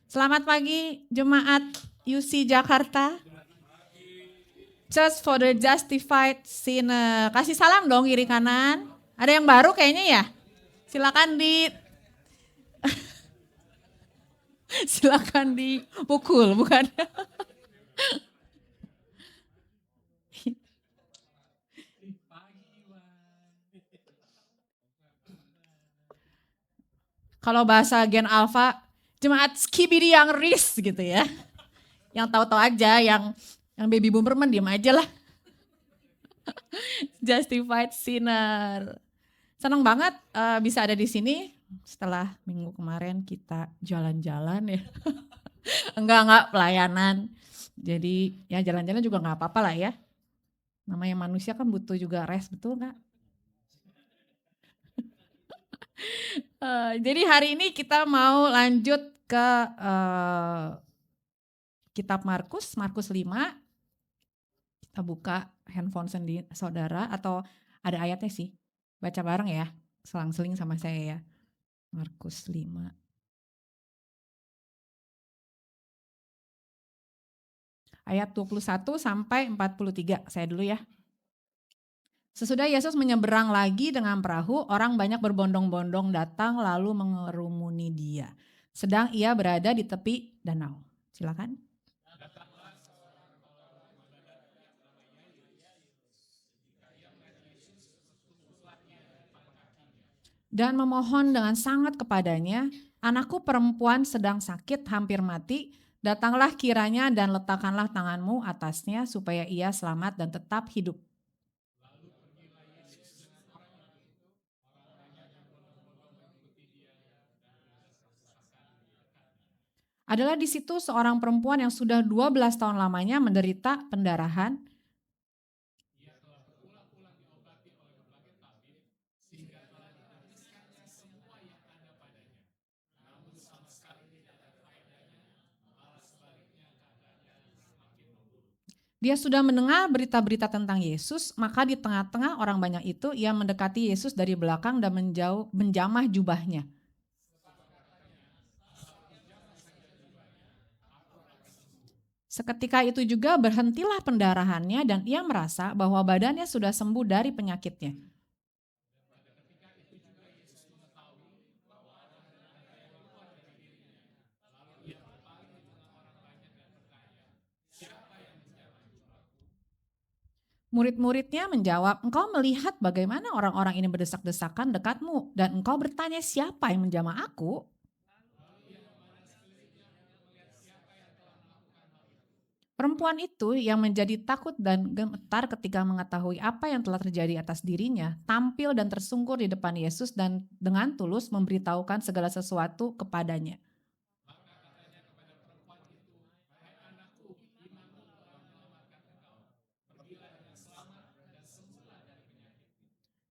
Selamat pagi Jemaat UC Jakarta. Church for the Justified Sinner. Kasih salam dong kiri kanan. Ada yang baru kayaknya ya? Silakan silakan dipukul, bukan? Kalau bahasa Gen Alpha, jemaat skibidi yang ris gitu ya. Yang tahu-tahu aja, yang baby boomer diam aja lah. Justified Sinner. Senang banget bisa ada di sini setelah minggu kemarin kita jalan-jalan ya. Enggak pelayanan. Jadi ya jalan-jalan juga nggak apa-apa lah ya. Namanya manusia kan butuh juga rest, betul nggak? Jadi hari ini kita mau lanjut ke kitab Markus 5. Kita buka handphone sendiri saudara atau ada ayatnya sih. Baca bareng ya, selang-seling sama saya ya. Markus 5. Ayat 21 sampai 43, saya dulu ya. Sesudah Yesus menyeberang lagi dengan perahu, orang banyak berbondong-bondong datang lalu mengerumuni dia. Sedang ia berada di tepi danau. Silakan. Dan memohon dengan sangat kepadanya, anakku perempuan sedang sakit hampir mati, datanglah kiranya dan letakkanlah tanganmu atasnya supaya ia selamat dan tetap hidup. Adalah di situ seorang perempuan yang sudah 12 tahun lamanya menderita pendarahan. Dia sudah mendengar berita-berita tentang Yesus, maka di tengah-tengah orang banyak itu ia mendekati Yesus dari belakang dan menjamah jubahnya. Seketika itu juga berhentilah pendarahannya dan ia merasa bahwa badannya sudah sembuh dari penyakitnya. Murid-muridnya menjawab, engkau melihat bagaimana orang-orang ini berdesak-desakan dekatmu dan engkau bertanya siapa yang menjamah aku? Perempuan itu yang menjadi takut dan gemetar ketika mengetahui apa yang telah terjadi atas dirinya, tampil dan tersungkur di depan Yesus dan dengan tulus memberitahukan segala sesuatu kepadanya.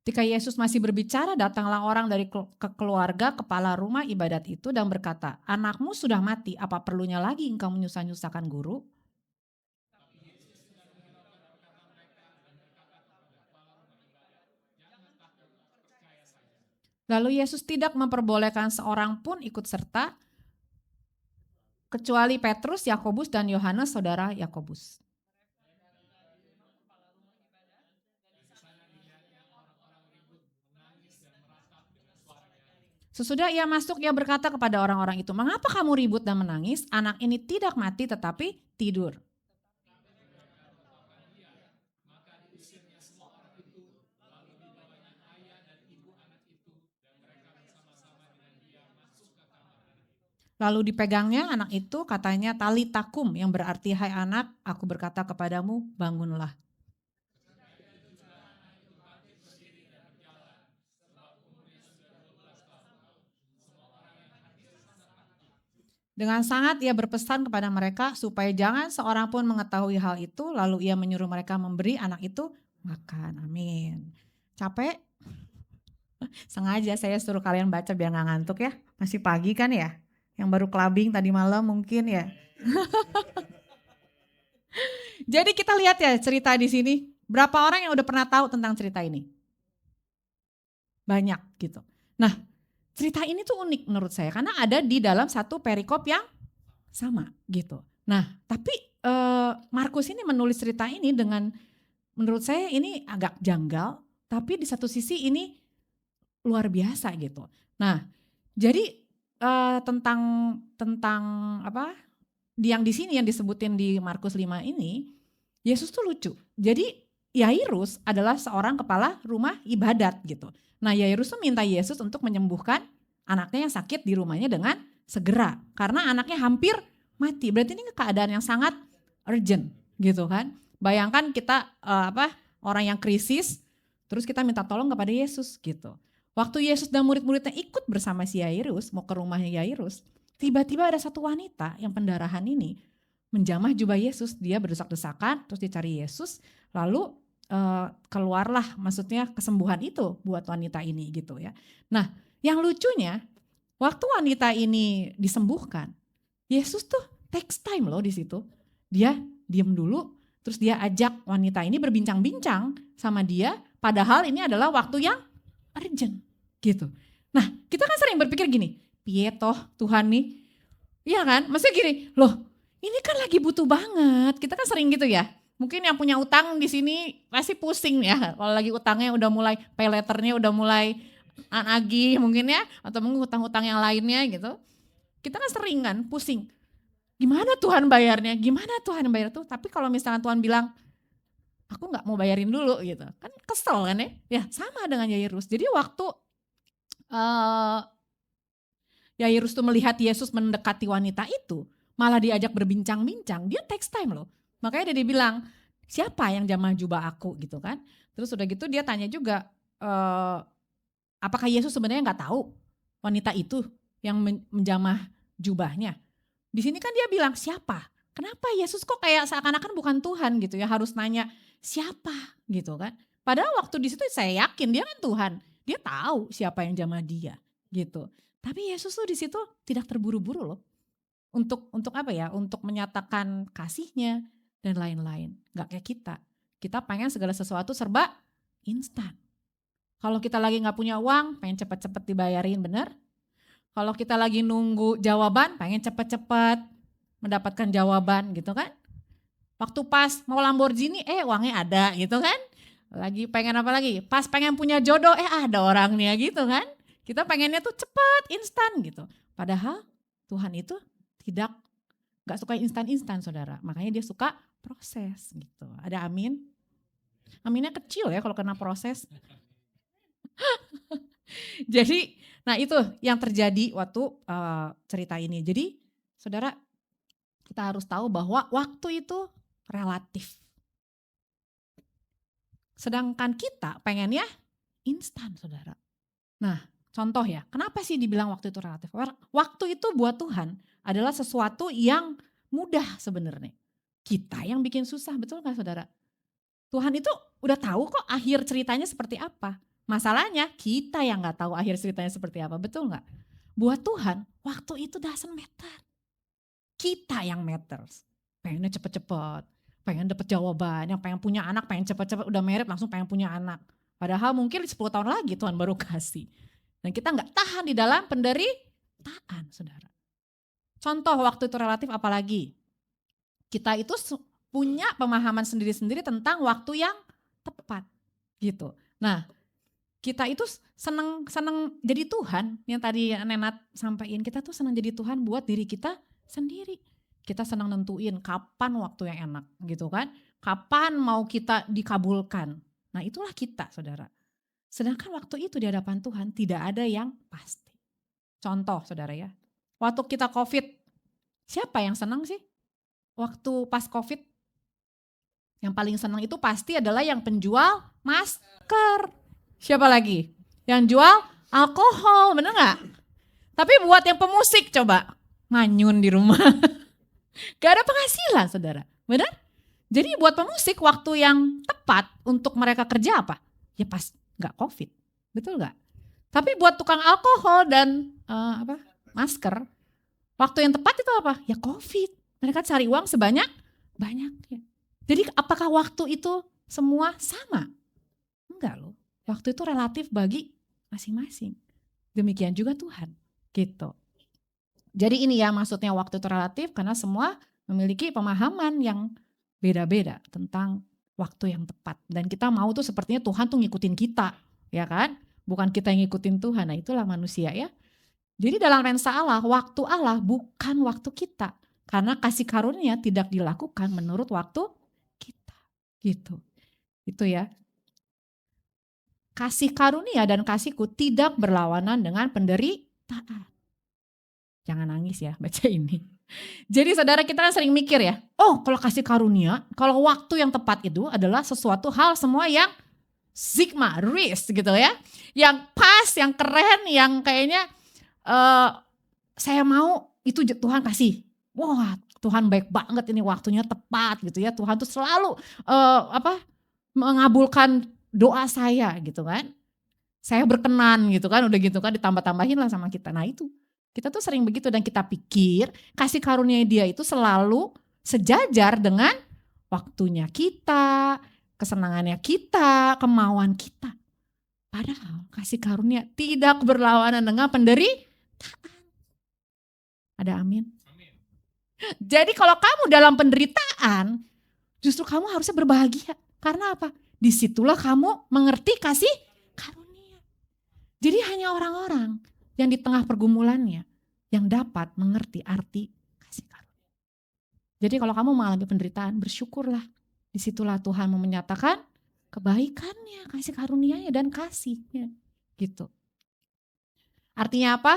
Ketika Yesus masih berbicara, datanglah orang dari keluarga kepala rumah ibadat itu dan berkata, anakmu sudah mati, apa perlunya lagi engkau menyusah-nyusahkan guru? Lalu Yesus tidak memperbolehkan seorang pun ikut serta, kecuali Petrus, Yakobus, dan Yohanes, saudara Yakobus. Sesudah ia masuk, ia berkata kepada orang-orang itu, mengapa kamu ribut dan menangis? Anak ini tidak mati tetapi tidur. Lalu dipegangnya anak itu, katanya talitakum, yang berarti hai anak, aku berkata kepadamu, bangunlah. Dengan sangat ia berpesan kepada mereka supaya jangan seorang pun mengetahui hal itu, lalu ia menyuruh mereka memberi anak itu makan. Amin. Capek? Sengaja saya suruh kalian baca biar gak ngantuk ya. Masih pagi kan ya? Yang baru clubbing tadi malam mungkin ya. Jadi kita lihat ya cerita di sini. Berapa orang yang udah pernah tahu tentang cerita ini? Banyak gitu. Nah, cerita ini tuh unik menurut saya karena ada di dalam satu perikop yang sama gitu. Nah, tapi Markus ini menulis cerita ini dengan, menurut saya ini agak janggal, tapi di satu sisi ini luar biasa gitu. Nah, jadi tentang tentang apa, yang di sini yang disebutin di Markus 5 ini, Yesus tuh lucu. Jadi Yairus adalah seorang kepala rumah ibadat gitu. Nah, Yairus tuh minta Yesus untuk menyembuhkan anaknya yang sakit di rumahnya dengan segera. Karena anaknya hampir mati. Berarti ini keadaan yang sangat urgent gitu kan. Bayangkan kita orang yang krisis, terus kita minta tolong kepada Yesus gitu. Waktu Yesus dan murid-muridnya ikut bersama si Yairus, mau ke rumahnya Yairus, tiba-tiba ada satu wanita yang pendarahan ini menjamah jubah Yesus, dia berdesak-desakan, terus dicari Yesus, lalu keluarlah maksudnya kesembuhan itu buat wanita ini gitu ya. Nah, yang lucunya waktu wanita ini disembuhkan, Yesus tuh takes time loh di situ. Dia diam dulu, terus dia ajak wanita ini berbincang-bincang sama dia, padahal ini adalah waktu yang urgent gitu. Nah, kita kan sering berpikir gini, piye toh Tuhan nih, iya kan? Maksudnya gini, loh ini kan lagi butuh banget. Kita kan sering gitu ya. Mungkin yang punya utang di sini pasti pusing ya. Kalau lagi utangnya udah mulai pay letternya udah mulai nagih mungkin ya. Atau mungkin utang-utang yang lainnya gitu. Kita kan sering kan pusing. Gimana Tuhan bayarnya? Gimana Tuhan bayar tuh? Tapi kalau misalnya Tuhan bilang, aku gak mau bayarin dulu gitu. Kan kesel kan ya. Ya sama dengan Yairus. Jadi waktu Yairus tuh melihat Yesus mendekati wanita itu, malah diajak berbincang-bincang, dia takes time loh. Makanya dia bilang, siapa yang jamah jubah aku gitu kan. Terus udah gitu dia tanya juga, apakah Yesus sebenarnya nggak tahu wanita itu yang menjamah jubahnya. Di sini kan dia bilang siapa? Kenapa Yesus kok kayak seakan-akan bukan Tuhan gitu ya, harus nanya siapa gitu kan. Padahal waktu di situ saya yakin dia kan Tuhan, dia tahu siapa yang jamah dia gitu. Tapi Yesus tuh di situ tidak terburu-buru loh. Untuk apa ya? Untuk menyatakan kasihnya dan lain-lain. Gak kayak kita. Kita pengen segala sesuatu serba instan. Kalau kita lagi gak punya uang, pengen cepet-cepet dibayarin, bener? Kalau kita lagi nunggu jawaban, pengen cepet-cepet mendapatkan jawaban gitu kan. Waktu pas mau Lamborghini, uangnya ada gitu kan. Lagi pengen apa lagi? Pas pengen punya jodoh, ada orangnya gitu kan. Kita pengennya tuh cepet, instan gitu. Padahal Tuhan itu gak suka instan-instan saudara. Makanya dia suka proses gitu. Ada amin? Aminnya kecil ya kalau kena proses. Jadi, nah itu yang terjadi waktu cerita ini. Jadi, saudara, kita harus tahu bahwa waktu itu relatif. Sedangkan kita pengennya instan, saudara. Nah, contoh ya, kenapa sih dibilang waktu itu relatif? Waktu itu buat Tuhan adalah sesuatu yang mudah sebenarnya. Kita yang bikin susah, betul gak saudara? Tuhan itu udah tahu kok akhir ceritanya seperti apa. Masalahnya kita yang gak tahu akhir ceritanya seperti apa, betul gak? Buat Tuhan, waktu itu doesn't matter. Kita yang matters. Pengennya cepet-cepet, pengen dapet jawaban, yang pengen punya anak, pengen cepet-cepet udah married langsung pengen punya anak. Padahal mungkin 10 tahun lagi Tuhan baru kasih. Dan kita gak tahan di dalam penderitaan, saudara. Contoh waktu itu relatif apalagi? Kita itu punya pemahaman sendiri-sendiri tentang waktu yang tepat gitu. Nah, kita itu senang jadi Tuhan, yang tadi Nenat sampaikan, kita tuh senang jadi Tuhan buat diri kita sendiri. Kita senang nentuin kapan waktu yang enak gitu kan. Kapan mau kita dikabulkan. Nah itulah kita saudara. Sedangkan waktu itu di hadapan Tuhan tidak ada yang pasti. Contoh saudara ya, waktu kita COVID, siapa yang senang sih? Waktu pas COVID, yang paling senang itu pasti adalah yang penjual masker. Siapa lagi? Yang jual alkohol, bener gak? Tapi buat yang pemusik coba, manyun di rumah. Gak ada penghasilan saudara, bener? Jadi buat pemusik waktu yang tepat untuk mereka kerja apa? Ya pas gak COVID, betul gak? Tapi buat tukang alkohol dan masker, waktu yang tepat itu apa? Ya COVID. Mereka cari uang sebanyak-banyaknya. Jadi apakah waktu itu semua sama? Enggak loh. Waktu itu relatif bagi masing-masing. Demikian juga Tuhan. Gitu. Jadi ini ya maksudnya waktu itu relatif karena semua memiliki pemahaman yang beda-beda tentang waktu yang tepat. Dan kita mau tuh sepertinya Tuhan tuh ngikutin kita, ya kan? Bukan kita yang ngikutin Tuhan. Nah itulah manusia ya. Jadi dalam lensa Allah, waktu Allah bukan waktu kita. Karena kasih karunia tidak dilakukan menurut waktu kita. Gitu. Itu ya. Kasih karunia dan kasihku tidak berlawanan dengan penderitaan. Jangan nangis ya baca ini. Jadi saudara kita kan sering mikir ya, oh kalau kasih karunia, kalau waktu yang tepat itu adalah sesuatu hal semua yang sigma, risk gitu ya. Yang pas, yang keren, yang kayaknya saya mau itu Tuhan kasih. Wah Tuhan baik banget ini waktunya tepat gitu ya. Tuhan tuh selalu mengabulkan doa saya gitu kan. Saya berkenan gitu kan, udah gitu kan ditambah-tambahin lah sama kita. Nah itu, kita tuh sering begitu dan kita pikir kasih karunia dia itu selalu sejajar dengan waktunya kita, kesenangannya kita, kemauan kita. Padahal kasih karunia tidak berlawanan dengan penderitaan. Ada amin? Jadi kalau kamu dalam penderitaan, justru kamu harusnya berbahagia. Karena apa? Disitulah kamu mengerti kasih karunia. Jadi hanya orang-orang yang di tengah pergumulannya yang dapat mengerti arti kasih karunia. Jadi kalau kamu mengalami penderitaan, bersyukurlah. Disitulah Tuhan mau menyatakan kebaikannya, kasih karunia-Nya dan kasihnya. Gitu. Artinya apa?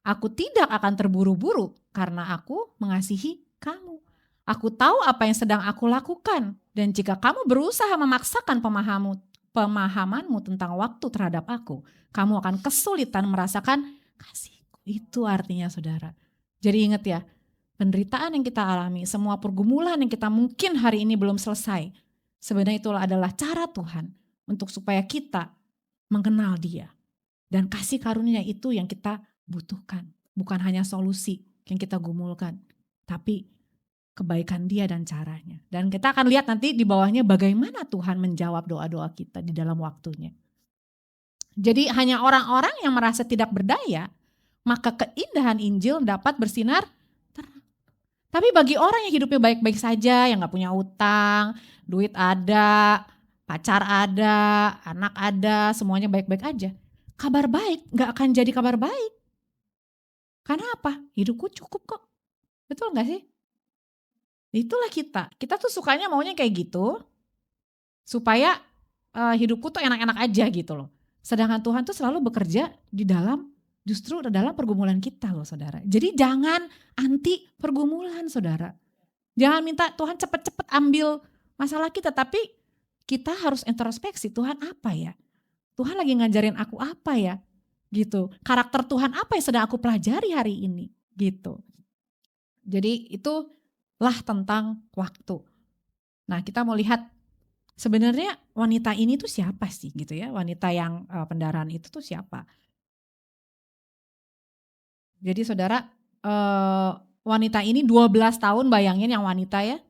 Aku tidak akan terburu-buru karena aku mengasihi kamu. Aku tahu apa yang sedang aku lakukan. Dan jika kamu berusaha memaksakan pemahamanmu tentang waktu terhadap aku, kamu akan kesulitan merasakan kasihku. Itu artinya saudara. Jadi ingat ya, penderitaan yang kita alami, semua pergumulan yang kita mungkin hari ini belum selesai, sebenarnya itulah adalah cara Tuhan untuk supaya kita mengenal Dia. Dan kasih karunia itu yang kita butuhkan. Bukan hanya solusi yang kita gumulkan, tapi kebaikan Dia dan caranya. Dan kita akan lihat nanti di bawahnya bagaimana Tuhan menjawab doa-doa kita di dalam waktunya. Jadi hanya orang-orang yang merasa tidak berdaya, maka keindahan Injil dapat bersinar terang. Tapi bagi orang yang hidupnya baik-baik saja, yang gak punya utang, duit ada, pacar ada, anak ada, semuanya baik-baik aja. Kabar baik gak akan jadi kabar baik. Karena apa? Hidupku cukup kok. Betul gak sih? Itulah kita. Kita tuh sukanya maunya kayak gitu. Supaya hidupku tuh enak-enak aja gitu loh. Sedangkan Tuhan tuh selalu bekerja di dalam, justru dalam pergumulan kita loh saudara. Jadi jangan anti pergumulan saudara. Jangan minta Tuhan cepet-cepet ambil masalah kita. Tapi kita harus introspeksi, Tuhan apa ya? Tuhan lagi ngajarin aku apa ya? Gitu. Karakter Tuhan apa yang sedang aku pelajari hari ini? Gitu. Jadi itulah tentang waktu. Nah kita mau lihat sebenarnya wanita ini tuh siapa sih gitu ya? Wanita yang pendarahan itu tuh siapa? Jadi saudara wanita ini 12 tahun, bayangin yang wanita ya,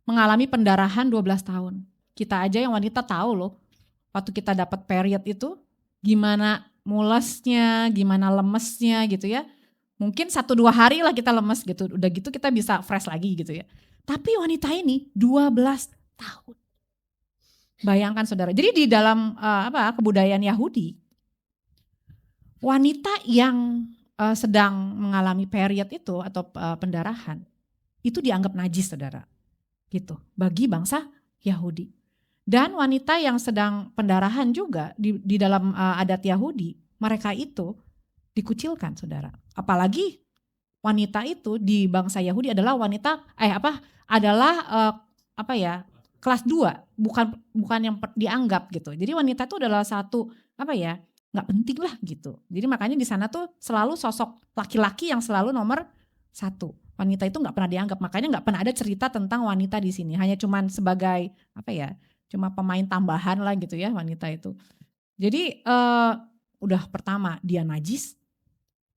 mengalami pendarahan 12 tahun. Kita aja yang wanita tahu loh, waktu kita dapat period itu gimana mulesnya, gimana lemesnya gitu ya. Mungkin 1-2 hari lah kita lemes gitu, udah gitu kita bisa fresh lagi gitu ya. Tapi wanita ini 12 tahun. Bayangkan saudara, jadi di dalam kebudayaan Yahudi, wanita yang sedang mengalami period itu atau pendarahan, itu dianggap najis saudara. Gitu, bagi bangsa Yahudi. Dan wanita yang sedang pendarahan juga di dalam adat Yahudi, mereka itu dikucilkan saudara. Apalagi wanita itu di bangsa Yahudi adalah wanita kelas 2, bukan yang dianggap gitu. Jadi wanita itu adalah satu nggak penting lah gitu. Jadi makanya di sana tuh selalu sosok laki-laki yang selalu nomor 1. Wanita itu nggak pernah dianggap, makanya nggak pernah ada cerita tentang wanita di sini. Hanya cuman sebagai cuma pemain tambahan lah gitu ya wanita itu. Jadi udah pertama dia najis,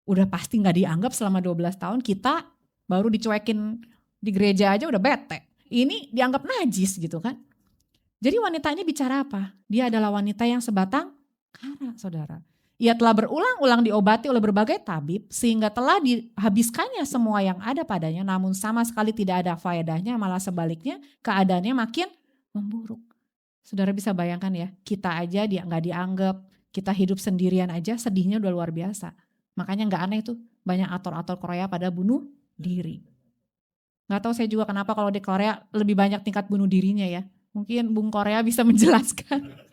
udah pasti nggak dianggap selama 12 tahun. Kita baru dicuekin di gereja aja udah bete. Ini dianggap najis gitu kan. Jadi wanita ini bicara apa? Dia adalah wanita yang sebatang kara saudara. Ia telah berulang-ulang diobati oleh berbagai tabib sehingga telah dihabiskannya semua yang ada padanya, namun sama sekali tidak ada faedahnya, malah sebaliknya keadaannya makin memburuk. Saudara bisa bayangkan ya, kita aja dia nggak dianggap, kita hidup sendirian aja sedihnya udah luar biasa. Makanya nggak aneh tuh banyak aktor-aktor Korea pada bunuh diri. Nggak tahu saya juga kenapa kalau di Korea lebih banyak tingkat bunuh dirinya ya. Mungkin Bung Korea bisa menjelaskan.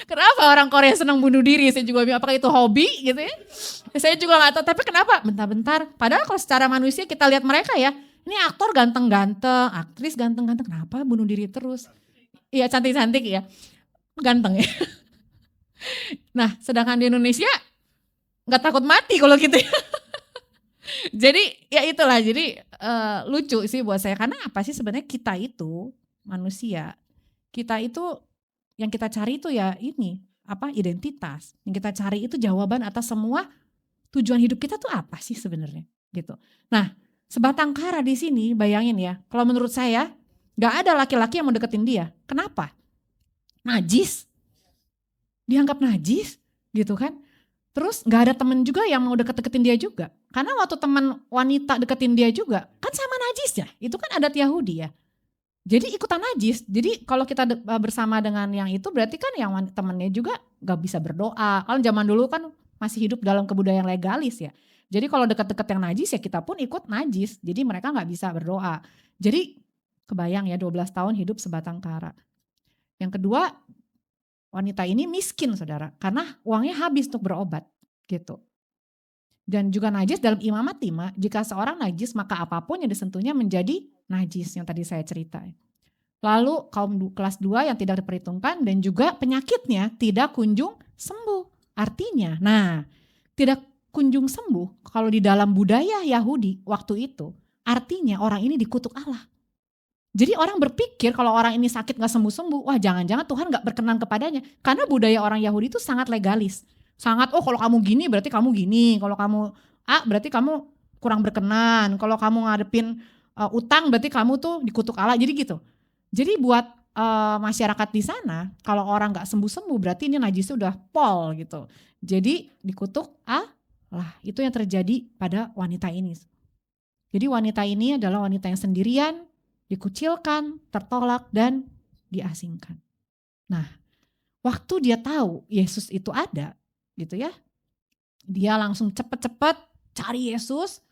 Kenapa orang Korea senang bunuh diri? Saya juga bilang apakah itu hobi gitu ya? Saya juga nggak tahu. Tapi kenapa? Bentar-bentar. Padahal kalau secara manusia kita lihat mereka ya, ini aktor ganteng-ganteng, aktris ganteng-ganteng. Kenapa bunuh diri terus? Iya cantik-cantik ya, ganteng ya. Nah sedangkan di Indonesia nggak takut mati kalau gitu ya. Jadi ya itulah. Jadi lucu sih buat saya. Karena apa sih sebenarnya kita itu manusia, kita itu yang kita cari itu ya ini, identitas. Yang kita cari itu jawaban atas semua tujuan hidup kita tuh apa sih sebenarnya gitu. Nah, sebatang kara di sini bayangin ya, kalau menurut saya nggak ada laki-laki yang mau deketin dia. Kenapa? Najis. Dianggap najis gitu kan. Terus nggak ada temen juga yang mau deket-deketin dia juga. Karena waktu teman wanita deketin dia juga, kan sama najisnya. Itu kan adat Yahudi ya. Jadi ikutan najis. Jadi kalau kita bersama dengan yang itu berarti kan yang temennya juga gak bisa berdoa. Kalau zaman dulu kan masih hidup dalam kebudayaan legalis ya. Jadi kalau dekat-dekat yang najis ya kita pun ikut najis. Jadi mereka gak bisa berdoa. Jadi kebayang ya 12 tahun hidup sebatang kara. Yang kedua wanita ini miskin saudara. Karena uangnya habis untuk berobat gitu. Dan juga najis dalam imamat 5, jika seorang najis maka apapun yang disentuhnya menjadi najis yang tadi saya ceritain. Lalu kaum kelas 2 yang tidak diperhitungkan dan juga penyakitnya tidak kunjung sembuh. Artinya, tidak kunjung sembuh kalau di dalam budaya Yahudi waktu itu artinya orang ini dikutuk Allah. Jadi orang berpikir kalau orang ini sakit gak sembuh-sembuh, wah jangan-jangan Tuhan gak berkenan kepadanya. Karena budaya orang Yahudi itu sangat legalis. Sangat, kalau kamu gini berarti kamu gini, kalau kamu A berarti kamu kurang berkenan, kalau kamu ngadepin utang berarti kamu tuh dikutuk Allah, jadi gitu. Jadi buat masyarakat di sana, kalau orang gak sembuh-sembuh berarti ini najisnya udah pol gitu. Jadi dikutuk Allah, itu yang terjadi pada wanita ini. Jadi wanita ini adalah wanita yang sendirian, dikucilkan, tertolak, dan diasingkan. Nah, waktu dia tahu Yesus itu ada, gitu ya, dia langsung cepet-cepet cari Yesus.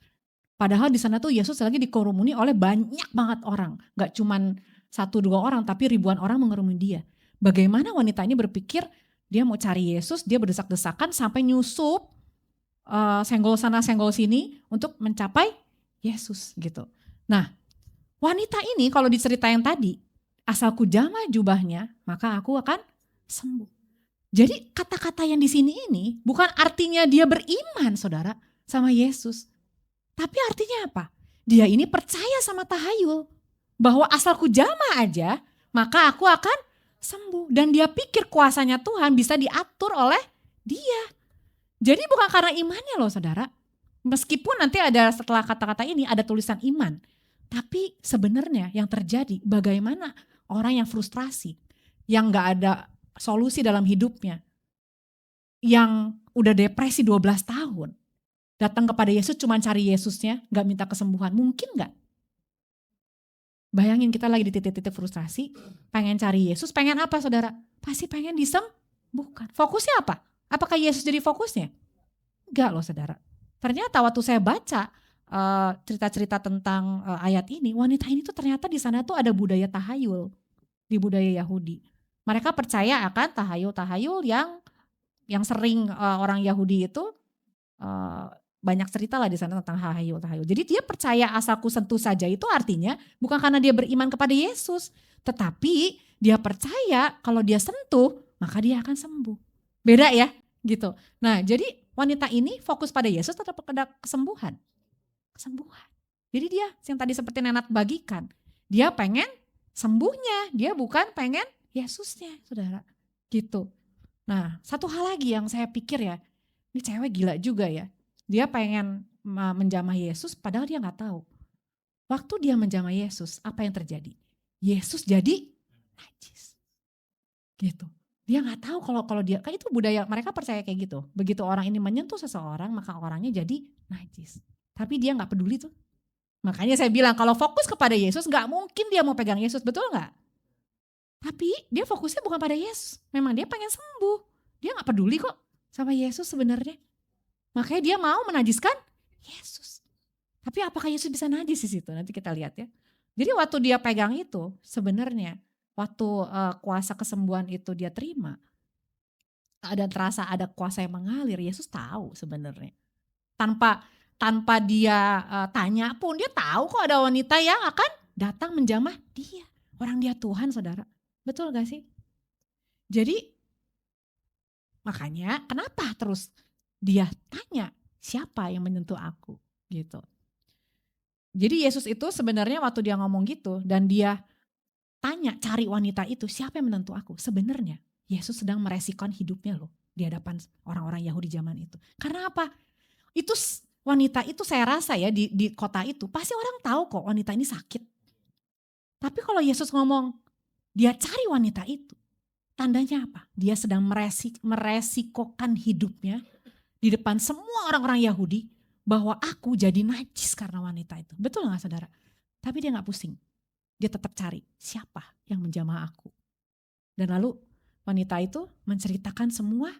Padahal di sana tuh Yesus lagi dikerumuni oleh banyak banget orang, gak cuman 1-2 orang, tapi ribuan orang mengerumuni dia. Bagaimana wanita ini berpikir dia mau cari Yesus, dia berdesak-desakan sampai nyusup senggol sana senggol sini untuk mencapai Yesus gitu. Nah, wanita ini kalau diceritain tadi, asalku jamah jubahnya, maka aku akan sembuh. Jadi kata-kata yang di sini ini bukan artinya dia beriman, saudara, sama Yesus. Tapi artinya apa? Dia ini percaya sama tahayul, bahwa asalku jamah aja, maka aku akan sembuh. Dan dia pikir kuasanya Tuhan bisa diatur oleh dia. Jadi bukan karena imannya loh saudara. Meskipun nanti ada setelah kata-kata ini ada tulisan iman. Tapi sebenarnya yang terjadi bagaimana orang yang frustrasi, yang gak ada solusi dalam hidupnya, yang udah depresi 12 tahun, datang kepada Yesus cuma cari Yesusnya, gak minta kesembuhan, mungkin gak? Bayangin kita lagi di titik-titik frustrasi, pengen cari Yesus, pengen apa saudara? Pasti pengen disembuhkan. Fokusnya apa? Apakah Yesus jadi fokusnya? Enggak loh saudara. Ternyata waktu saya baca cerita-cerita tentang ayat ini, wanita ini tuh ternyata di sana tuh ada budaya tahayul di budaya Yahudi. Mereka percaya akan tahayul-tahayul yang sering orang Yahudi itu banyak cerita lah di sana tentang tahayul-tahayul. Jadi dia percaya asalku sentuh saja itu artinya bukan karena dia beriman kepada Yesus, tetapi dia percaya kalau dia sentuh maka dia akan sembuh. Beda ya gitu. Nah jadi wanita ini fokus pada Yesus atau pada kesembuhan? Kesembuhan. Jadi dia yang tadi seperti Nenat bagikan, dia pengen sembuhnya, dia bukan pengen Yesusnya saudara gitu. Nah satu hal lagi yang saya pikir ya, ini cewek gila juga ya, dia pengen menjamah Yesus padahal dia gak tahu. Waktu dia menjamah Yesus apa yang terjadi? Yesus jadi najis gitu. Dia nggak tahu kalau dia, kan itu budaya mereka percaya kayak gitu. Begitu orang ini menyentuh seseorang maka orangnya jadi najis. Tapi dia nggak peduli tuh. Makanya saya bilang kalau fokus kepada Yesus nggak mungkin dia mau pegang Yesus, betul nggak? Tapi dia fokusnya bukan pada Yesus. Memang dia pengen sembuh. Dia nggak peduli kok sama Yesus sebenarnya. Makanya dia mau menajiskan Yesus. Tapi apakah Yesus bisa najis di situ? Nanti kita lihat ya. Jadi waktu dia pegang itu sebenarnya waktu kuasa kesembuhan itu dia terima, ada terasa ada kuasa yang mengalir, Yesus tahu sebenarnya. Tanpa tanpa dia tanya pun dia tahu kok ada wanita yang akan datang menjamah dia. Orang dia Tuhan, Saudara. Betul gak sih? Jadi makanya kenapa terus dia tanya, siapa yang menyentuh aku gitu. Jadi Yesus itu sebenarnya waktu dia ngomong gitu dan dia tanya cari wanita itu, siapa yang menyentuh aku? Sebenarnya Yesus sedang meresikokan hidupnya loh di hadapan orang-orang Yahudi zaman itu. Karena apa? Itu wanita itu saya rasa ya di kota itu pasti orang tahu kok wanita ini sakit. Tapi kalau Yesus ngomong dia cari wanita itu, tandanya apa? Dia sedang meresikokan hidupnya di depan semua orang-orang Yahudi bahwa aku jadi najis karena wanita itu. Betul gak saudara? Tapi dia gak pusing. Dia tetap cari siapa yang menjamah aku. Dan lalu wanita itu menceritakan semua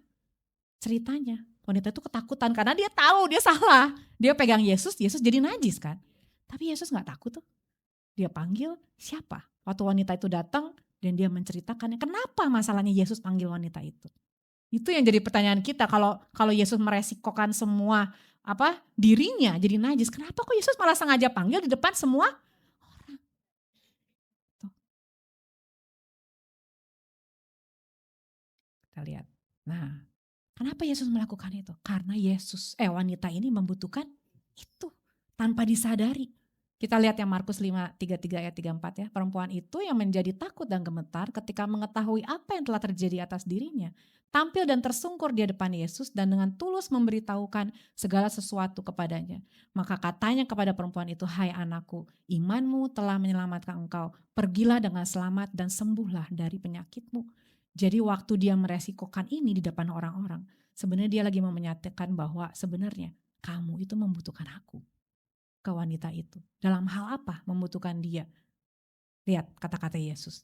ceritanya. Wanita itu ketakutan karena dia tahu dia salah. Dia pegang Yesus, Yesus jadi najis kan. Tapi Yesus gak takut tuh. Dia panggil siapa? Waktu wanita itu datang dan dia menceritakannya. Kenapa masalahnya Yesus panggil wanita itu? Itu yang jadi pertanyaan kita. Kalau Yesus meresikokan semua dirinya jadi najis. Kenapa kok Yesus malah sengaja panggil di depan semua orang? Tuh. Kita lihat. Nah, kenapa Yesus melakukan itu? Karena wanita ini membutuhkan itu tanpa disadari. Kita lihat yang Markus 5:33 ayat 34 ya. Perempuan itu yang menjadi takut dan gemetar ketika mengetahui apa yang telah terjadi atas dirinya. Tampil dan tersungkur di depan Yesus dan dengan tulus memberitahukan segala sesuatu kepadanya. Maka katanya kepada perempuan itu, hai anakku, imanmu telah menyelamatkan engkau. Pergilah dengan selamat dan sembuhlah dari penyakitmu. Jadi waktu dia meresikokan ini di depan orang-orang, sebenarnya dia lagi mau menyatakan bahwa sebenarnya kamu itu membutuhkan aku. Ke wanita itu. Dalam hal apa membutuhkan dia? Lihat kata-kata Yesus.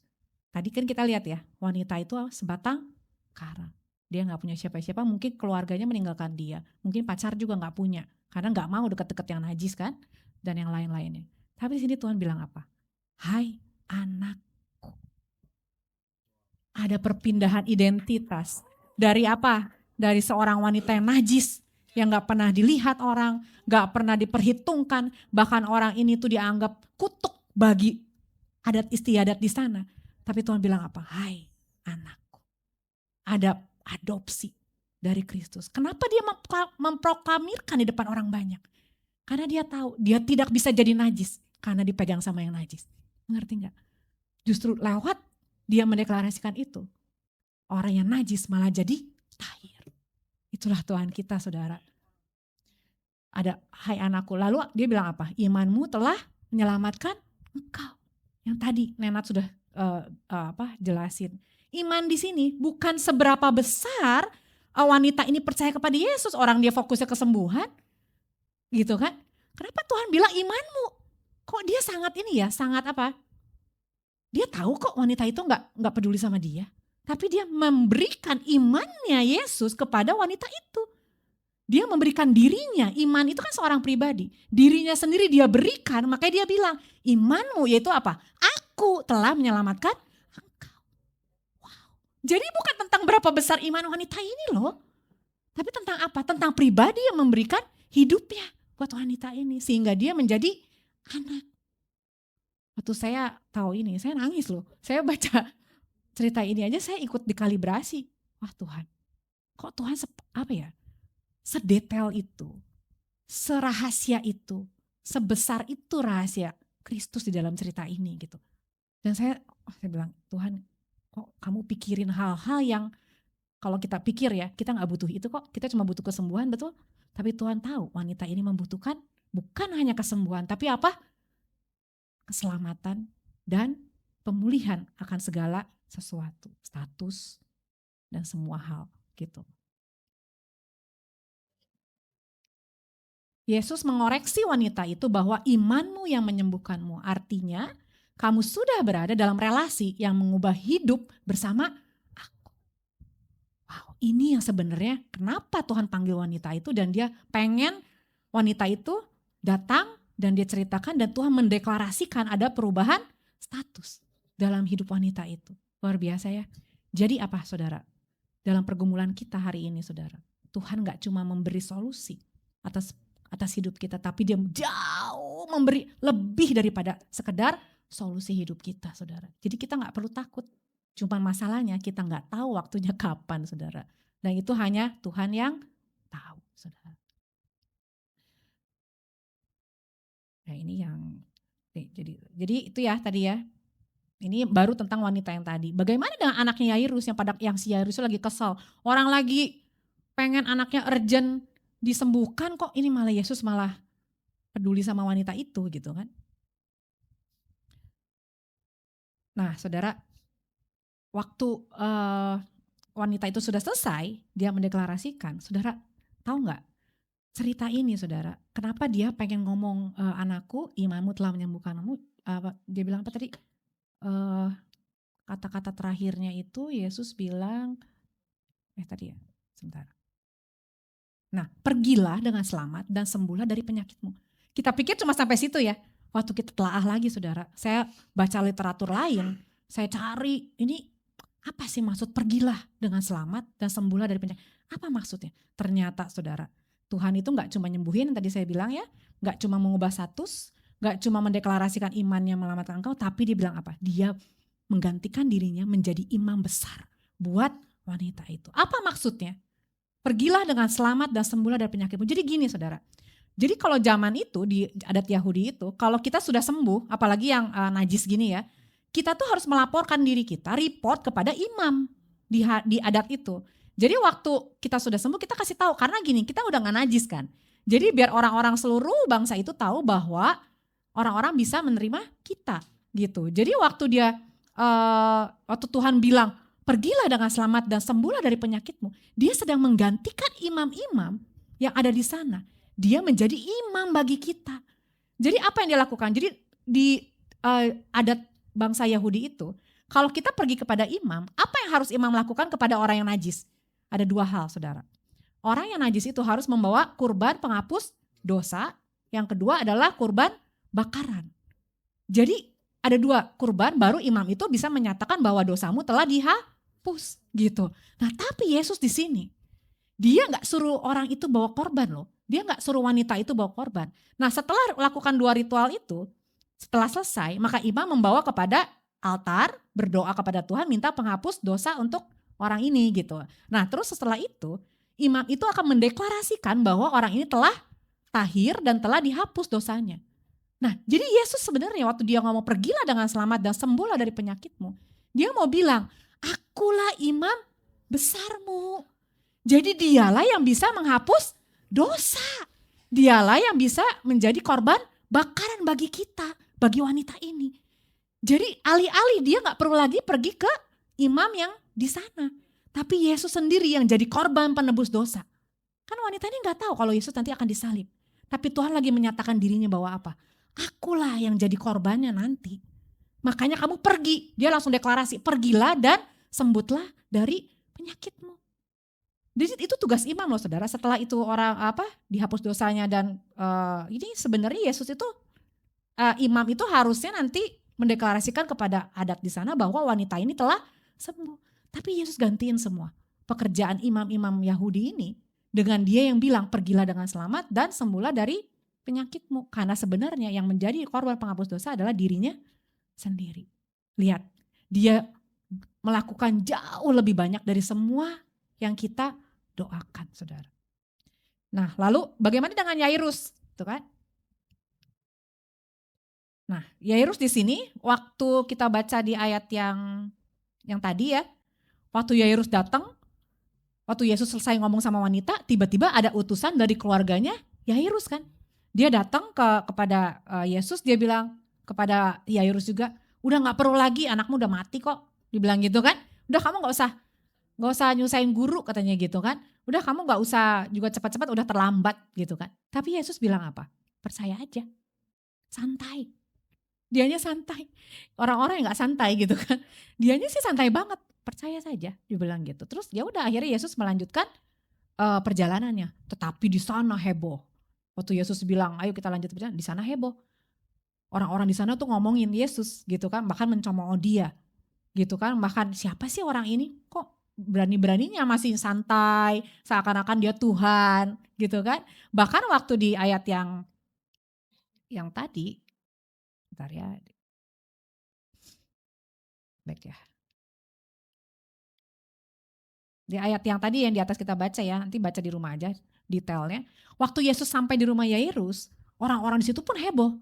Tadi kan kita lihat ya, wanita itu sebatang kara. Dia gak punya siapa-siapa, mungkin keluarganya meninggalkan dia. Mungkin pacar juga gak punya, karena gak mau deket-deket yang najis kan, dan yang lain-lainnya. Tapi di sini Tuhan bilang apa? Hai anakku. Ada perpindahan identitas. Dari apa? Dari seorang wanita yang najis, yang gak pernah dilihat orang, gak pernah diperhitungkan, bahkan orang ini tuh dianggap kutuk bagi adat istiadat di sana. Tapi Tuhan bilang apa? Hai anakku. Ada adopsi dari Kristus. Kenapa dia memproklamirkan di depan orang banyak? Karena dia tahu dia tidak bisa jadi najis karena dipegang sama yang najis. Mengerti gak? Justru lewat dia mendeklarasikan itu, orang yang najis malah jadi tahir. Itulah Tuhan kita saudara. Ada hai anakku, lalu dia bilang apa? Imanmu telah menyelamatkan engkau. Yang tadi Nenat sudah jelasin. Iman di sini bukan seberapa besar wanita ini percaya kepada Yesus, orang dia fokusnya kesembuhan. Gitu kan? Kenapa Tuhan bilang imanmu? Kok dia sangat ini ya, sangat apa? Dia tahu kok wanita itu nggak peduli sama dia. Tapi dia memberikan imannya Yesus kepada wanita itu. Dia memberikan dirinya, iman itu kan seorang pribadi. Dirinya sendiri dia berikan, makanya dia bilang, imanmu yaitu apa? Aku telah menyelamatkan engkau. Wow. Jadi bukan tentang berapa besar iman wanita ini loh. Tapi tentang apa? Tentang pribadi yang memberikan hidupnya buat wanita ini. Sehingga dia menjadi anak. Waktu saya tahu ini, saya nangis loh. Saya baca cerita ini aja saya ikut dikalibrasi. Wah Tuhan, kok Tuhan sedetail itu, serahasia itu, sebesar itu rahasia Kristus di dalam cerita ini gitu. Dan saya bilang, Tuhan kok kamu pikirin hal-hal yang kalau kita pikir ya, kita gak butuh itu kok, kita cuma butuh kesembuhan, betul? Tapi Tuhan tahu wanita ini membutuhkan bukan hanya kesembuhan, tapi apa? Keselamatan dan pemulihan akan segala sesuatu, status, dan semua hal gitu. Yesus mengoreksi wanita itu bahwa imanmu yang menyembuhkanmu. Artinya kamu sudah berada dalam relasi yang mengubah hidup bersama aku. Wow, ini yang sebenarnya kenapa Tuhan panggil wanita itu dan dia pengen wanita itu datang dan dia ceritakan dan Tuhan mendeklarasikan ada perubahan status dalam hidup wanita itu. Luar biasa ya. Jadi apa saudara? Dalam pergumulan kita hari ini saudara, Tuhan gak cuma memberi solusi atas hidup kita, tapi dia jauh memberi lebih daripada sekedar solusi hidup kita saudara. Jadi kita gak perlu takut, cuma masalahnya kita gak tahu waktunya kapan saudara. Dan itu hanya Tuhan yang tahu saudara. Nah ini yang, jadi itu ya tadi ya. Ini baru tentang wanita yang tadi. Bagaimana dengan anaknya Yairus yang si Yairus lagi kesal. Orang lagi pengen anaknya urgent disembuhkan kok ini malah Yesus malah peduli sama wanita itu gitu kan. Nah saudara, waktu wanita itu sudah selesai, dia mendeklarasikan, saudara tahu nggak cerita ini saudara, kenapa dia pengen ngomong anakku, imanmu telah menyembuhkanmu, dia bilang apa tadi? Kata-kata terakhirnya itu Yesus bilang, tadi ya, sebentar. Nah, pergilah dengan selamat dan sembuhlah dari penyakitmu. Kita pikir cuma sampai situ ya. Waktu kita telaah lagi saudara, saya baca literatur lain, saya cari ini apa sih maksud pergilah dengan selamat dan sembuhlah dari penyakit. Apa maksudnya? Ternyata saudara, Tuhan itu gak cuma nyembuhin tadi saya bilang ya, gak cuma mengubah status, gak cuma mendeklarasikan imannya menyelamatkan engkau, tapi dia bilang apa? Dia menggantikan dirinya menjadi imam besar buat wanita itu. Apa maksudnya? Pergilah dengan selamat dan sembuhlah dari penyakitmu. Jadi gini saudara, jadi kalau zaman itu di adat Yahudi itu, kalau kita sudah sembuh, apalagi yang najis gini ya, kita tuh harus melaporkan diri kita, report kepada imam di adat itu. Jadi waktu kita sudah sembuh kita kasih tahu, karena gini kita udah gak najis kan. Jadi biar orang-orang seluruh bangsa itu tahu bahwa orang-orang bisa menerima kita gitu. Jadi waktu Tuhan bilang pergilah dengan selamat dan sembuhlah dari penyakitmu, dia sedang menggantikan imam-imam yang ada di sana. Dia menjadi imam bagi kita. Jadi apa yang dia lakukan? Jadi di adat bangsa Yahudi itu, kalau kita pergi kepada imam, apa yang harus imam lakukan kepada orang yang najis? Ada dua hal saudara. Orang yang najis itu harus membawa kurban penghapus dosa, yang kedua adalah kurban bakaran. Jadi ada dua kurban baru imam itu bisa menyatakan bahwa dosamu telah dihapus gitu. Nah tapi Yesus di sini, dia gak suruh orang itu bawa korban loh. Dia gak suruh wanita itu bawa korban. Nah setelah lakukan dua ritual itu, setelah selesai maka imam membawa kepada altar, berdoa kepada Tuhan minta penghapus dosa untuk orang ini gitu. Nah terus setelah itu imam itu akan mendeklarasikan bahwa orang ini telah tahir dan telah dihapus dosanya. Nah jadi Yesus sebenarnya waktu dia ngomong pergilah dengan selamat dan sembuhlah dari penyakitmu, dia mau bilang akulah imam besarmu. Jadi dialah yang bisa menghapus dosa. Dialah yang bisa menjadi korban bakaran bagi kita, bagi wanita ini. Jadi alih-alih dia gak perlu lagi pergi ke imam yang di sana. Tapi Yesus sendiri yang jadi korban penebus dosa. Kan wanita ini gak tahu kalau Yesus nanti akan disalib. Tapi Tuhan lagi menyatakan dirinya bahwa apa? Akulah yang jadi korbannya nanti. Makanya kamu pergi. Dia langsung deklarasi, pergilah dan sembutlah dari penyakitmu. Jadi itu tugas imam loh saudara. Setelah itu orang dihapus dosanya dan ini sebenarnya Yesus itu imam itu harusnya nanti mendeklarasikan kepada adat di sana bahwa wanita ini telah sembuh. Tapi Yesus gantiin semua pekerjaan imam-imam Yahudi ini dengan dia yang bilang pergilah dengan selamat dan sembuhlah dari penyakitmu. Karena sebenarnya yang menjadi korban penghapus dosa adalah dirinya sendiri. Lihat, dia melakukan jauh lebih banyak dari semua yang kita doakan, saudara. Nah, lalu bagaimana dengan Yairus? Tuh kan? Nah, Yairus di sini waktu kita baca di ayat yang tadi ya, waktu Yairus datang, waktu Yesus selesai ngomong sama wanita, tiba-tiba ada utusan dari keluarganya Yairus kan. Dia datang kepada Yesus, dia bilang kepada Yairus juga, udah gak perlu lagi, anakmu udah mati kok. Dibilang gitu kan, udah kamu gak usah Nggak usah nyusahin guru katanya gitu kan. Udah kamu nggak usah juga cepat-cepat udah terlambat gitu kan. Tapi Yesus bilang apa? Percaya aja, santai. Dianya santai. Orang-orang yang nggak santai gitu kan. Dianya sih santai banget. Percaya saja, dibilang gitu. Terus ya udah akhirnya Yesus melanjutkan perjalanannya. Tetapi di sana heboh. Waktu Yesus bilang, ayo kita lanjut perjalanan, di sana heboh. Orang-orang di sana tuh ngomongin Yesus gitu kan, bahkan mencemooh dia gitu kan. Bahkan siapa sih orang ini? Kok berani-beraninya masih santai, seakan-akan dia Tuhan gitu kan. Bahkan waktu di ayat yang tadi, bentar ya, baik ya. Di ayat yang tadi yang di atas kita baca ya, nanti baca di rumah aja detailnya. Waktu Yesus sampai di rumah Yairus, orang-orang di situ pun heboh.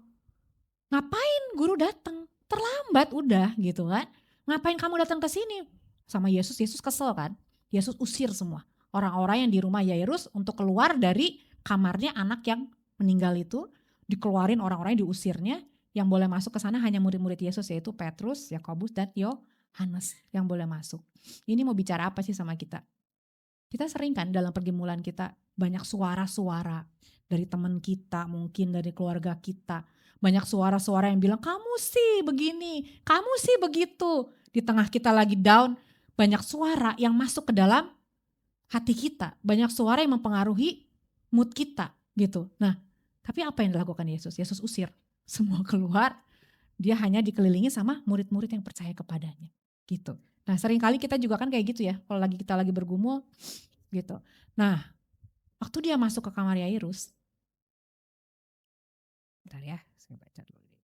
Ngapain guru datang? Terlambat udah gitu kan. Ngapain kamu datang ke sini? Sama Yesus, Yesus kesel kan. Yesus usir semua orang-orang yang di rumah Yairus untuk keluar dari kamarnya anak yang meninggal itu. Dikeluarin orang-orang yang diusirnya. Yang boleh masuk ke sana hanya murid-murid Yesus, yaitu Petrus, Yakobus, dan Yohanes yang boleh masuk. Ini mau bicara apa sih sama kita? Kita sering kan dalam pergumulan kita banyak suara-suara dari teman kita, mungkin dari keluarga kita. Banyak suara-suara yang bilang kamu sih begini, kamu sih begitu. Di tengah kita lagi down, banyak suara yang masuk ke dalam hati kita. Banyak suara yang mempengaruhi mood kita gitu. Nah, tapi apa yang dilakukan Yesus? Yesus usir semua keluar. Dia hanya dikelilingi sama murid-murid yang percaya kepadanya gitu. Nah, seringkali kita juga kan kayak gitu ya. Kalau kita lagi bergumul gitu. Nah, waktu dia masuk ke kamar Yairus, bentar ya, saya baca dulu.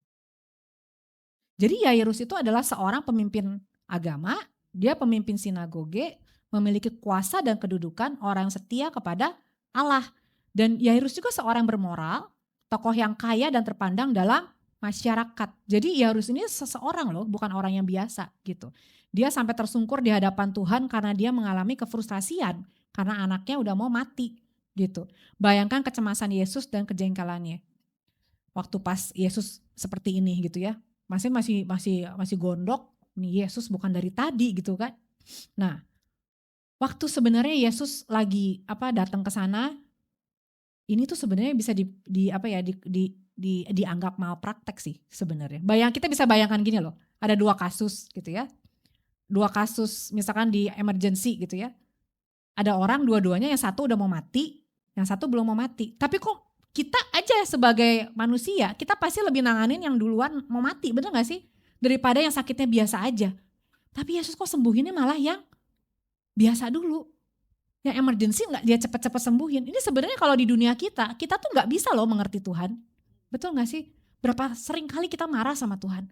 Jadi Yairus itu adalah seorang pemimpin agama, dia pemimpin sinagoge, memiliki kuasa dan kedudukan orang yang setia kepada Allah. Dan Yairus juga seorang bermoral, tokoh yang kaya dan terpandang dalam masyarakat. Jadi Yairus ini seseorang loh, bukan orang yang biasa gitu. Dia sampai tersungkur di hadapan Tuhan karena dia mengalami kefrustasian karena anaknya udah mau mati gitu. Bayangkan kecemasan Yesus dan kejengkelannya. Waktu pas Yesus seperti ini gitu ya. Masih gondok, nih Yesus bukan dari tadi gitu kan. Nah, waktu sebenarnya Yesus lagi datang ke sana, ini tuh sebenarnya bisa dianggap malpraktek sih sebenarnya. Kita bisa bayangkan gini loh, ada 2 kasus gitu ya. 2 kasus misalkan di emergency gitu ya. Ada orang dua-duanya yang satu udah mau mati, yang satu belum mau mati. Tapi kok kita aja sebagai manusia, kita pasti lebih nanganin yang duluan mau mati, bener gak sih? Daripada yang sakitnya biasa aja. Tapi Yesus kok sembuhinnya malah yang biasa dulu. Yang emergency gak dia cepet-cepet sembuhin. Ini sebenarnya kalau di dunia kita tuh gak bisa loh mengerti Tuhan. Betul gak sih? Berapa sering kali kita marah sama Tuhan.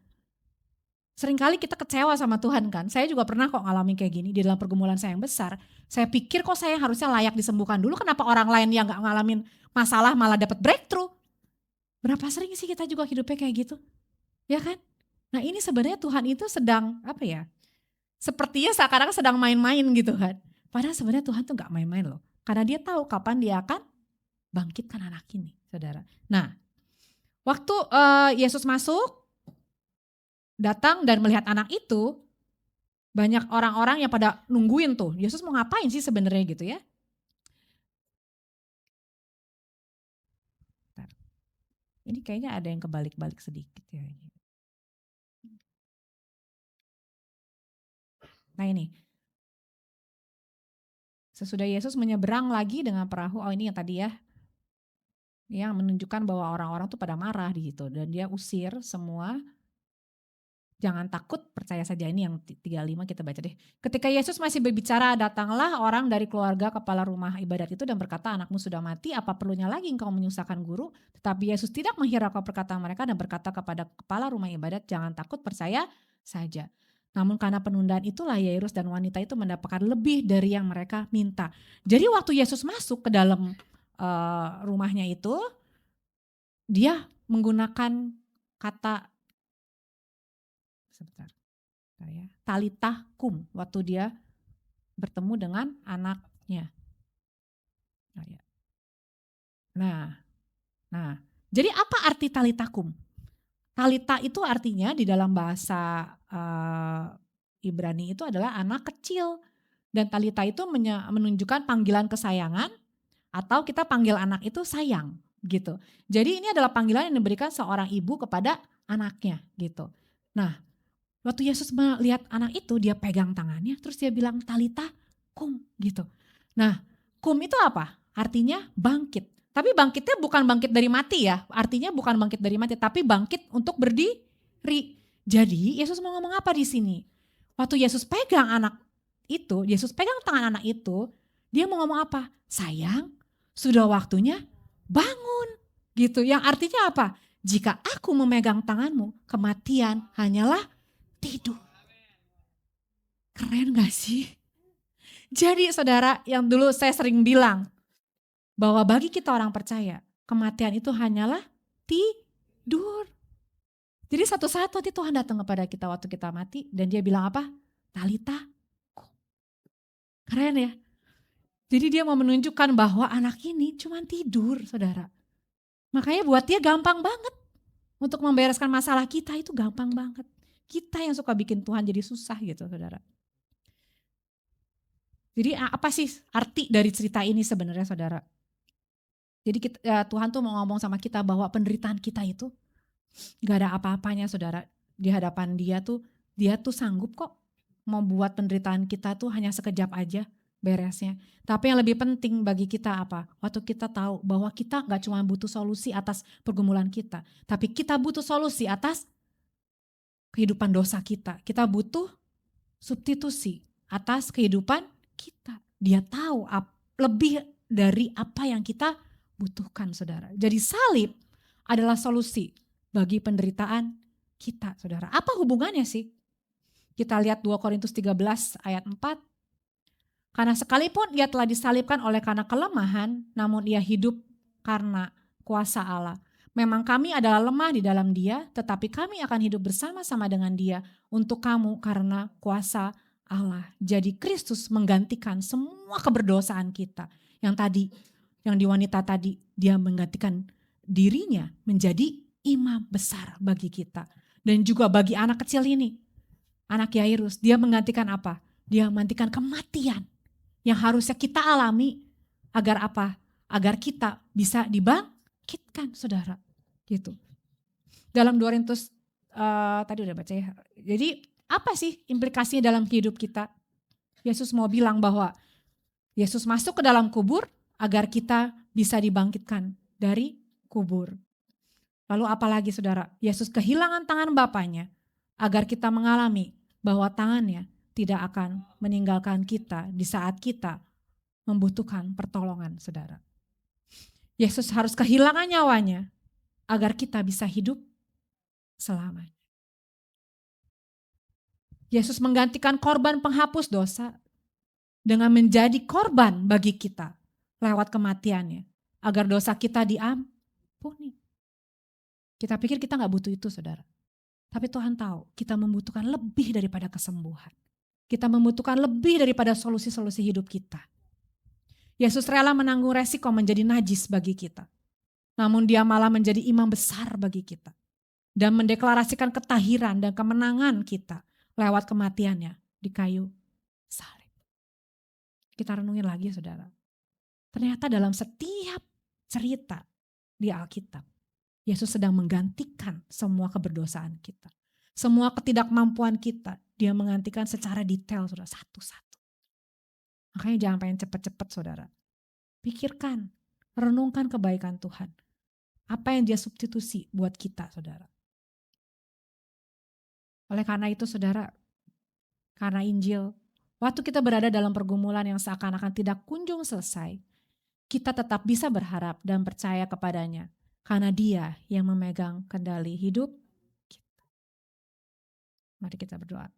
Seringkali kita kecewa sama Tuhan kan. Saya juga pernah kok ngalamin kayak gini di dalam pergumulan saya yang besar. Saya pikir kok saya harusnya layak disembuhkan dulu. Kenapa orang lain yang gak ngalamin masalah malah dapat breakthrough? Berapa sering sih kita juga hidupnya kayak gitu? Ya kan? Nah ini sebenarnya Tuhan itu sedang sepertinya seakan-akan sedang main-main gitu kan. Padahal sebenarnya Tuhan tuh gak main-main loh. Karena dia tahu kapan dia akan bangkitkan anak ini, saudara. Nah, waktu Yesus masuk, datang dan melihat anak itu, banyak orang-orang yang pada nungguin tuh, Yesus mau ngapain sih sebenarnya gitu ya. Ini kayaknya ada yang kebalik-balik sedikit ya. Nah ini, sesudah Yesus menyeberang lagi dengan perahu, ini yang tadi ya, yang menunjukkan bahwa orang-orang tuh pada marah di situ dan dia usir semua. Jangan takut, percaya saja. Ini yang 35 kita baca deh. Ketika Yesus masih berbicara, datanglah orang dari keluarga kepala rumah ibadat itu dan berkata, anakmu sudah mati, apa perlunya lagi engkau menyusahkan guru? Tetapi Yesus tidak menghiraukan perkataan mereka dan berkata kepada kepala rumah ibadat, jangan takut, percaya saja. Namun karena penundaan itulah Yairus dan wanita itu mendapatkan lebih dari yang mereka minta. Jadi waktu Yesus masuk ke dalam rumahnya itu, dia menggunakan kata sebentar, ya, talitah kum waktu dia bertemu dengan anaknya. Nah, jadi apa arti talitah kum? Talita itu artinya di dalam bahasa Ibrani itu adalah anak kecil. Dan Talita itu menunjukkan panggilan kesayangan atau kita panggil anak itu sayang gitu. Jadi ini adalah panggilan yang diberikan seorang ibu kepada anaknya gitu. Nah, waktu Yesus melihat anak itu, dia pegang tangannya, terus dia bilang, Talita kum gitu. Nah, kum itu apa? Artinya bangkit. Tapi bangkitnya bukan bangkit dari mati ya, artinya bukan bangkit dari mati, tapi bangkit untuk berdiri. Jadi Yesus mau ngomong apa di sini? Waktu Yesus pegang anak itu, Yesus pegang tangan anak itu, dia mau ngomong apa? Sayang, sudah waktunya bangun gitu. Yang artinya apa? Jika aku memegang tanganmu, kematian hanyalah tidur. Keren gak sih? Jadi saudara, yang dulu saya sering bilang, bahwa bagi kita orang percaya, kematian itu hanyalah tidur. Jadi satu saat nanti Tuhan datang kepada kita waktu kita mati, dan dia bilang apa? Talita. Keren ya? Jadi dia mau menunjukkan bahwa anak ini cuma tidur, saudara. Makanya buat dia gampang banget. Untuk membereskan masalah kita itu gampang banget. Kita yang suka bikin Tuhan jadi susah gitu, saudara. Jadi apa sih arti dari cerita ini sebenarnya, saudara? Jadi Tuhan tuh mau ngomong sama kita bahwa penderitaan kita itu gak ada apa-apanya, saudara. Di hadapan dia tuh sanggup kok membuat penderitaan kita tuh hanya sekejap aja beresnya. Tapi yang lebih penting bagi kita apa? Waktu kita tahu bahwa kita gak cuma butuh solusi atas pergumulan kita, tapi kita butuh solusi atas kehidupan dosa kita. Kita butuh substitusi atas kehidupan kita. Dia tahu lebih dari apa yang kita butuhkan, saudara. Jadi salib adalah solusi bagi penderitaan kita, saudara. Apa hubungannya sih? Kita lihat 2 Korintus 13 ayat 4. Karena sekalipun ia telah disalibkan oleh karena kelemahan, namun ia hidup karena kuasa Allah. Memang kami adalah lemah di dalam dia, tetapi kami akan hidup bersama-sama dengan dia untuk kamu karena kuasa Allah. Jadi Kristus menggantikan semua keberdosaan kita. Yang di wanita tadi, dia menggantikan dirinya menjadi imam besar bagi kita. Dan juga bagi anak kecil ini, anak Yairus, dia menggantikan apa? Dia menggantikan kematian yang harusnya kita alami agar apa? Agar kita bisa dibangkitkan, saudara. Gitu. Dalam 2 Korintus tadi udah baca ya. Jadi apa sih implikasinya dalam hidup kita? Yesus mau bilang bahwa Yesus masuk ke dalam kubur agar kita bisa dibangkitkan dari kubur. Lalu apalagi, saudara? Yesus kehilangan tangan Bapaknya agar kita mengalami bahwa tangannya tidak akan meninggalkan kita di saat kita membutuhkan pertolongan, saudara. Yesus harus kehilangan nyawanya agar kita bisa hidup selamanya. Yesus menggantikan korban penghapus dosa dengan menjadi korban bagi kita lewat kematiannya agar dosa kita diampuni. Kita pikir kita gak butuh itu, saudara. Tapi Tuhan tahu kita membutuhkan lebih daripada kesembuhan. Kita membutuhkan lebih daripada solusi-solusi hidup kita. Yesus rela menanggung resiko menjadi najis bagi kita. Namun dia malah menjadi imam besar bagi kita. Dan mendeklarasikan ketahiran dan kemenangan kita lewat kematiannya di kayu salib. Kita renungin lagi, saudara. Ternyata dalam setiap cerita di Alkitab, Yesus sedang menggantikan semua keberdosaan kita. Semua ketidakmampuan kita, dia menggantikan secara detail, saudara, satu-satu. Makanya jangan pengen cepet-cepet, saudara. Pikirkan, renungkan kebaikan Tuhan. Apa yang dia substitusi buat kita, saudara. Oleh karena itu, saudara, karena Injil, waktu kita berada dalam pergumulan yang seakan-akan tidak kunjung selesai, kita tetap bisa berharap dan percaya kepadanya. Karena dia yang memegang kendali hidup kita. Mari kita berdoa.